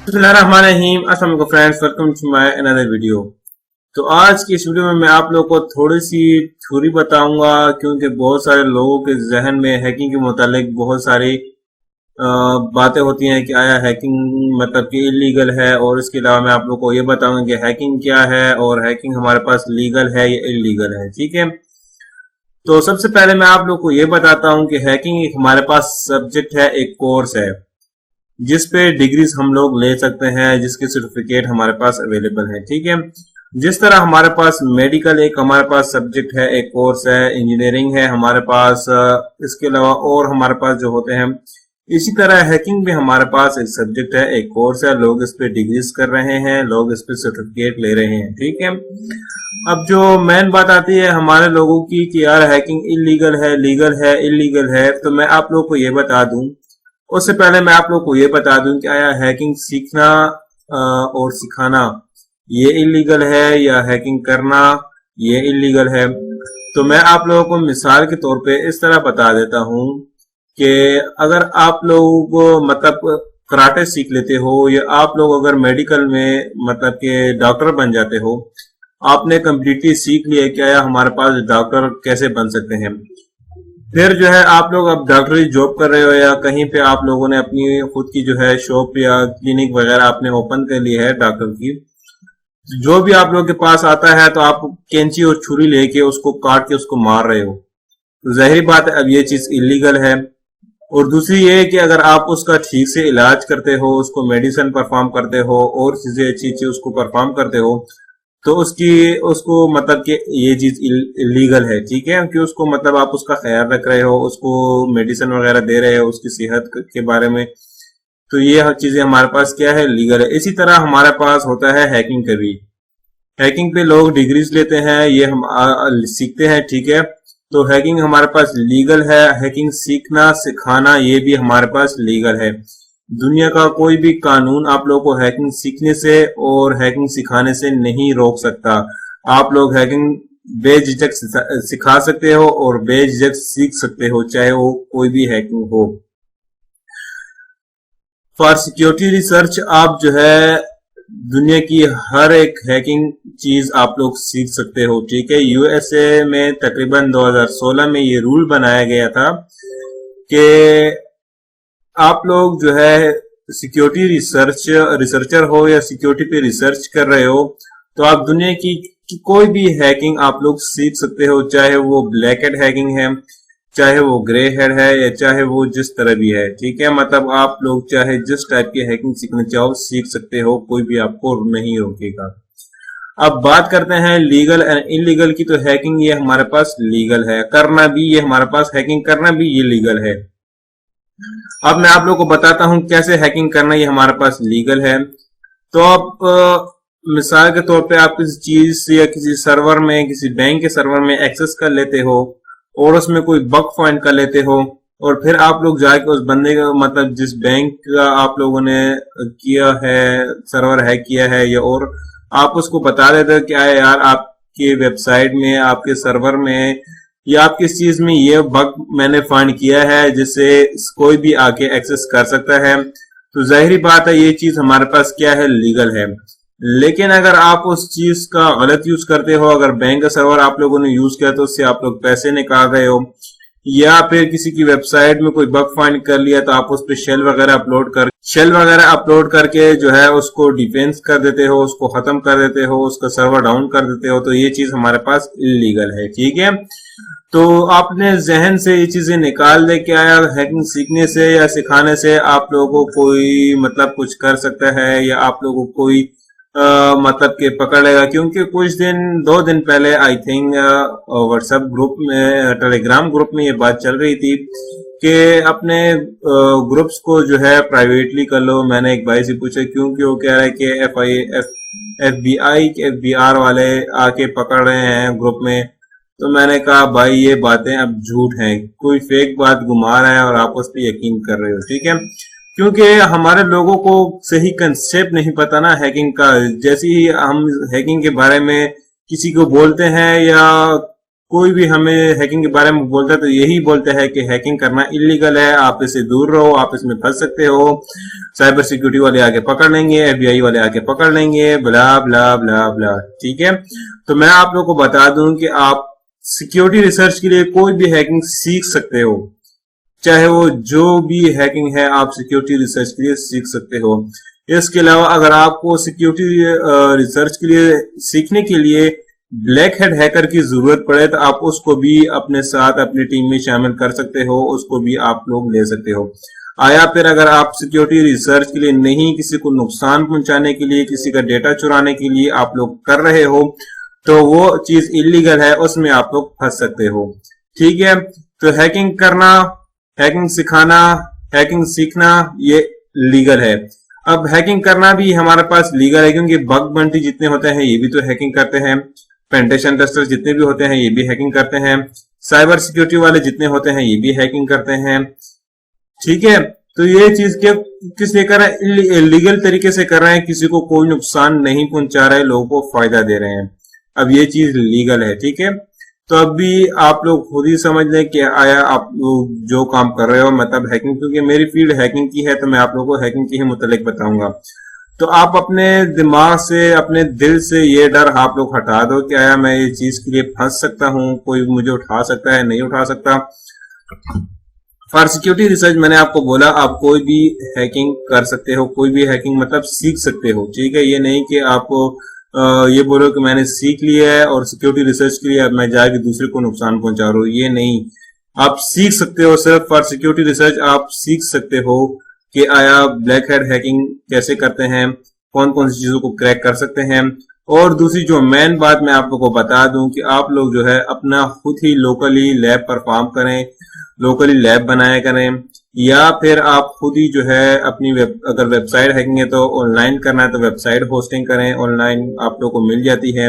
बिस्मिल्लाहिर्रहमानिर्रहीम। अस्सलाम वालेकुम friends, welcome to my another video. तो आज की इस वीडियो में मैं आप लोगों को थोड़ी सी थ्योरी बताऊंगा, क्योंकि बहुत सारे लोगों के जहन में हैकिंग के मुतालिक बहुत सारी बातें होती हैं कि आया हैकिंग मतलब कि इलीगल है, और इसके अलावा मैं आप लोगों को ये बताऊंगा कि हैकिंग क्या है और हैकिंग हमारे पास लीगल है या इलीगल है। ठीक है, तो सबसे पहले मैं आप लोग को ये बताता हूं कि हैकिंग एक हमारे पास सब्जेक्ट है, एक कोर्स है जिस पे डिग्रीज हम लोग ले सकते हैं, जिसके सर्टिफिकेट हमारे पास अवेलेबल है। ठीक है, जिस तरह हमारे पास मेडिकल एक हमारे पास सब्जेक्ट है, एक कोर्स है, इंजीनियरिंग है हमारे पास, इसके अलावा और हमारे पास जो होते हैं, इसी तरह हैकिंग भी हमारे पास एक सब्जेक्ट है, एक कोर्स है। लोग इस पे डिग्रीज कर रहे हैं, लोग इस पे सर्टिफिकेट ले रहे हैं। ठीक है, अब जो मेन बात आती है हमारे लोगों की कि यार हैकिंग इलीगल है, लीगल है, इलीगल है, तो मैं आप लोग को ये बता दूं, उससे पहले मैं आप लोग को ये बता दूं कि आया हैकिंग सीखना और सिखाना ये इलीगल है या हैकिंग करना ये इलीगल है। तो मैं आप लोगों को मिसाल के तौर पे इस तरह बता देता हूं कि अगर आप लोग मतलब कराटे सीख लेते हो, या आप लोग अगर मेडिकल में मतलब के डॉक्टर बन जाते हो, आपने कम्प्लीटली सीख लिया क्या हमारे पास डॉक्टर कैसे बन सकते हैं, फिर जो है आप लोग अब डॉक्टरी जॉब कर रहे हो या कहीं पे आप लोगों ने अपनी खुद की जो है शॉप या क्लिनिक वगैरह आपने ओपन कर ली है डॉक्टर की, जो भी आप लोग के पास आता है तो आप कैंची और छुरी लेके उसको काट के उसको मार रहे हो, तो जाहिर बात है अब ये चीज इलीगल है। और दूसरी ये है कि अगर आप उसका ठीक से इलाज करते हो, उसको मेडिसिन परफॉर्म करते हो और चीजें अच्छी अच्छी उसको परफॉर्म करते हो, तो उसको मतलब कि ये चीज इलीगल है। ठीक है, कि उसको मतलब आप उसका ख्याल रख रहे हो, उसको मेडिसिन वगैरह दे रहे हो उसकी सेहत के बारे में, तो ये हर चीजें हमारे पास क्या है, लीगल है। इसी तरह हमारे पास होता है हैकिंग का भी, हैकिंग पे लोग डिग्रीज लेते हैं, ये हम सीखते हैं। ठीक है, तो हैकिंग हमारे पास लीगल है, हैकिंग सीखना सिखाना ये भी हमारे पास लीगल है। दुनिया का कोई भी कानून आप लोगों को हैकिंग सीखने से और हैकिंग सिखाने से नहीं रोक सकता। आप लोग हैकिंग बेझिझक सिखा सकते हो और बेझिझक सीख सकते हो, चाहे वो कोई भी हैकिंग हो। फॉर सिक्योरिटी रिसर्च आप जो है दुनिया की हर एक हैकिंग चीज आप लोग सीख सकते हो। ठीक है, यूएसए में तकरीबन 2016 में ये रूल बनाया गया था कि आप लोग जो है सिक्योरिटी रिसर्चर हो या सिक्योरिटी पे रिसर्च कर रहे हो, तो आप दुनिया की कोई भी हैकिंग आप लोग सीख सकते हो, चाहे वो ब्लैक हेड हैकिंग है, चाहे वो ग्रे हेड है, या चाहे वो जिस तरह भी है। ठीक है, मतलब आप लोग चाहे जिस टाइप की हैकिंग सीखना चाहो सीख सकते हो, कोई भी आपको नहीं रोकेगा। अब बात करते हैं लीगल एंड इलीगल की, तो हैकिंग ये हमारे पास लीगल है, करना भी ये हमारे पास हैकिंग करना भी ये लीगल है। अब मैं आप लोगों को बताता हूं कैसे हैकिंग करना ये हमारे पास लीगल है। तो आप मिसाल के तौर पे आप किसी चीज या किसी सर्वर में, किसी बैंक के सर्वर में एक्सेस कर लेते हो और उसमें कोई बग फाइंड कर लेते हो, और फिर आप लोग जाके उस बंदे का मतलब जिस बैंक का आप लोगों ने किया है, सर्वर हैक किया है, या और आप उसको बता देते हो कि यार आपके वेबसाइट में, आपके सर्वर में या आप किस चीज में ये बग मैंने फाइंड किया है जिससे कोई भी आके एक्सेस कर सकता है, तो जाहिर बात है ये चीज हमारे पास क्या है, लीगल है। लेकिन अगर आप उस चीज का गलत यूज करते हो, अगर बैंक का सर्वर आप लोगों ने यूज किया तो उससे आप लोग पैसे निकाल रहे हो, या फिर किसी की वेबसाइट में कोई बग फाइंड कर लिया तो आप उस पर शेल वगैरह अपलोड करके जो है उसको डिफेंस कर देते हो, उसको खत्म कर देते हो, उसका सर्वर डाउन कर देते हो, तो ये चीज हमारे पास इलीगल है। ठीक है, तो आपने जहन से ये चीजें निकाल दे कि आया हैकिंग सीखने से या सिखाने से आप लोगों को कोई मतलब कुछ कर सकता है, या आप लोगों को कोई मतलब के पकड़ लेगा। क्योंकि कुछ दिन 2 दिन पहले आई थिंक व्हाट्सएप ग्रुप में, टेलीग्राम ग्रुप में ये बात चल रही थी कि अपने ग्रुप्स को जो है प्राइवेटली कर लो। मैंने एक भाई से पूछा क्योंकि वो कह रहा है कि FBI वाले आके पकड़ रहे हैं ग्रुप में, तो मैंने कहा भाई ये बातें अब झूठ हैं, कोई फेक बात घुमा रहा है और आप उस पर यकीन कर रहे हो। ठीक है, क्योंकि हमारे लोगों को सही कंसेप्ट नहीं पता ना हैकिंग का। जैसे ही हम हैकिंग के बारे में किसी को बोलते हैं या कोई भी हमें हैकिंग के बारे में बोलता है तो यही बोलता है कि हैकिंग करना इलीगल है, आप इससे दूर रहो, आप इसमें फंस सकते हो, साइबर सिक्योरिटी वाले आके पकड़ लेंगे, FBI वाले आके पकड़ लेंगे, ब्ला ब्ला ब्ला ब्ला। ठीक है, तो मैं आप लोगों को बता दूं कि आप सिक्योरिटी रिसर्च के लिए कोई भी हैकिंग सीख सकते हो, चाहे वो जो भी हैकिंग है आप सिक्योरिटी रिसर्च के लिए सीख सकते हो। इसके अलावा अगर आपको सिक्योरिटी रिसर्च के लिए सीखने के लिए ब्लैक हेड हैकर की जरूरत पड़े तो आप उसको भी अपने साथ अपनी टीम में शामिल कर सकते हो, उसको भी आप लोग ले सकते हो। आया फिर अगर आप सिक्योरिटी रिसर्च के लिए नहीं, किसी को नुकसान पहुंचाने के लिए, किसी का डेटा चुराने के लिए आप लोग कर रहे हो तो वो चीज इलीगल है, उसमें आप लोग फंस सकते हो। ठीक है, तो हैकिंग करना, हैकिंग सिखाना, हैकिंग सीखना ये लीगल है। अब हैकिंग करना भी हमारे पास लीगल है क्योंकि बग बंटी जितने होते हैं ये भी तो हैकिंग करते हैं, पेंटेशन टेस्टर जितने भी होते हैं ये भी हैकिंग करते हैं, साइबर सिक्योरिटी वाले जितने होते हैं ये भी हैकिंग करते हैं। ठीक है, तो ये चीज के किस लिए कर रहे हैं, लीगल तरीके से कर रहे हैं, किसी को कोई नुकसान नहीं पहुंचा रहे, लोगों को फायदा दे रहे हैं। अब ये चीज लीगल है। ठीक है, तो अभी आप लोग खुद ही समझ लें कि आया आप लोग जो काम कर रहे हो मतलब हैकिंग, क्योंकि मेरी फील्ड हैकिंग की है तो मैं आप लोगों को हैकिंग के ही मुतालिक बताऊंगा। तो आप अपने दिमाग से, अपने दिल से ये डर आप लोग हटा दो कि आया मैं ये चीज के लिए फंस सकता हूँ, कोई मुझे उठा सकता है, नहीं उठा सकता। फॉर सिक्योरिटी रिसर्च मैंने आपको बोला आप कोई भी हैकिंग कर सकते हो, कोई भी हैकिंग मतलब सीख सकते हो। ठीक है, ये नहीं कि आपको ये बोलो कि मैंने सीख लिया है और सिक्योरिटी रिसर्च के लिए अब मैं जाके दूसरे को नुकसान पहुंचा रहा हूँ, ये नहीं। आप सीख सकते हो, सिर्फ फॉर सिक्योरिटी रिसर्च आप सीख सकते हो कि आया ब्लैक हेड हैकिंग कैसे करते हैं, कौन कौन सी चीजों को क्रैक कर सकते हैं। और दूसरी जो मेन बात मैं आप लोगों को बता दूं कि आप लोग जो है अपना खुद ही लोकली लैब परफॉर्म करें, लोकली लैब बनाया करें, या फिर आप खुद ही जो है अपनी अगर वेबसाइट हैकिंग है तो ऑनलाइन करना है तो वेबसाइट होस्टिंग करें, ऑनलाइन आप लोग को मिल जाती है।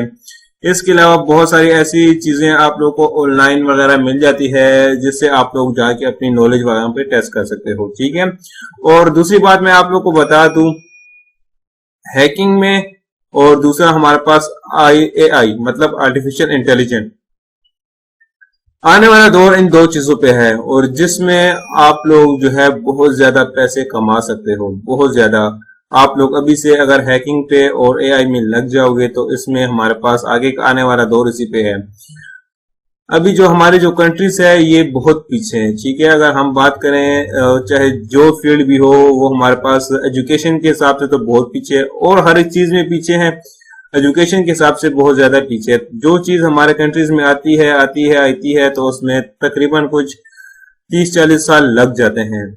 इसके अलावा बहुत सारी ऐसी चीजें आप लोग को ऑनलाइन वगैरह मिल जाती है जिससे आप लोग जाके अपनी नॉलेज वगैरह पे टेस्ट कर सकते हो। ठीक है, और दूसरी बात मैं आप लोग को बता दूं हैकिंग में, और दूसरा हमारे पास AI मतलब आर्टिफिशियल इंटेलिजेंस, आने वाला दौर इन दो चीजों पे है और जिसमें आप लोग जो है बहुत ज्यादा पैसे कमा सकते हो, बहुत ज्यादा। आप लोग अभी से अगर हैकिंग पे और AI में लग जाओगे तो इसमें हमारे पास आगे का आने वाला दौर इसी पे है। अभी जो हमारी जो कंट्रीज है ये बहुत पीछे है। ठीक है, अगर हम बात करें चाहे जो फील्ड भी हो, वो हमारे पास एजुकेशन के हिसाब से तो बहुत पीछे है और हर एक चीज में पीछे है, एजुकेशन के हिसाब से बहुत ज्यादा पीछे है। जो चीज हमारे कंट्रीज में आती है तो उसमें तकरीबन कुछ 30-40 साल लग जाते हैं,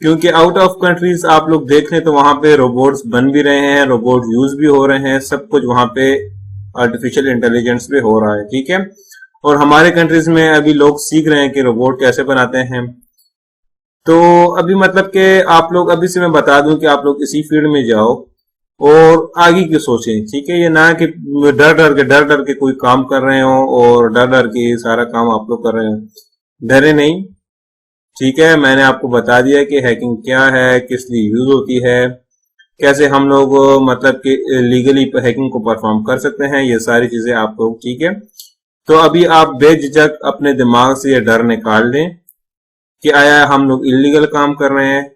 क्योंकि आउट ऑफ कंट्रीज आप लोग देख लें तो वहां पे रोबोट्स बन भी रहे हैं, रोबोट यूज भी हो रहे हैं, सब कुछ वहां पे आर्टिफिशियल इंटेलिजेंस पे हो रहा है। ठीक है, और हमारे कंट्रीज में अभी लोग सीख रहे हैं कि रोबोट कैसे बनाते हैं। तो अभी मतलब कि आप लोग अभी से मैं बता दूं कि आप लोग इसी फील्ड में जाओ और आगे की सोचें। ठीक है, ये ना कि डर डर के कोई काम कर रहे हो और डर डर के सारा काम आप लोग कर रहे हो, डरे नहीं। ठीक है, मैंने आपको बता दिया कि हैकिंग क्या है, किस लिए यूज होती है, कैसे हम लोग मतलब कि लीगली हैकिंग को परफॉर्म कर सकते हैं, ये सारी चीजें आप लोग। ठीक है, तो अभी आप बेझिझक अपने दिमाग से ये डर निकाल दें कि आया हम लोग इलीगल काम कर रहे हैं।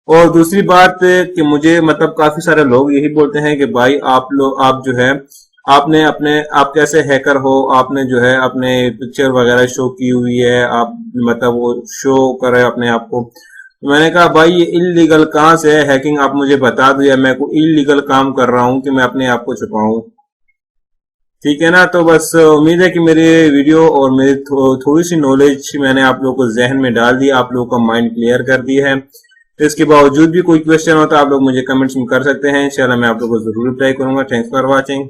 और दूसरी बात कि मुझे मतलब काफी सारे लोग यही बोलते हैं कि भाई आप जो है आपने अपने आप कैसे हैकर हो, आपने जो है अपने पिक्चर वगैरह शो की हुई है, आप मतलब वो शो कर रहे हो अपने आप को। तो मैंने कहा भाई ये इलीगल कहाँ से है हैकिंग, आप मुझे बता दो, या मैं कोई इलीगल काम कर रहा हूँ कि मैं अपने आप को छुपाऊं। ठीक है ना, तो बस उम्मीद है कि मेरे वीडियो और मेरी थोड़ी सी नॉलेज मैंने आप लोगों को जहन में डाल दी, आप लोगों का माइंड क्लियर कर दिया है। इसके बावजूद भी कोई क्वेश्चन हो तो आप लोग मुझे कमेंट्स में कर सकते हैं, इंशाल्लाह मैं आप लोगों को जरूर रिप्लाई करूंगा। Thanks for watching.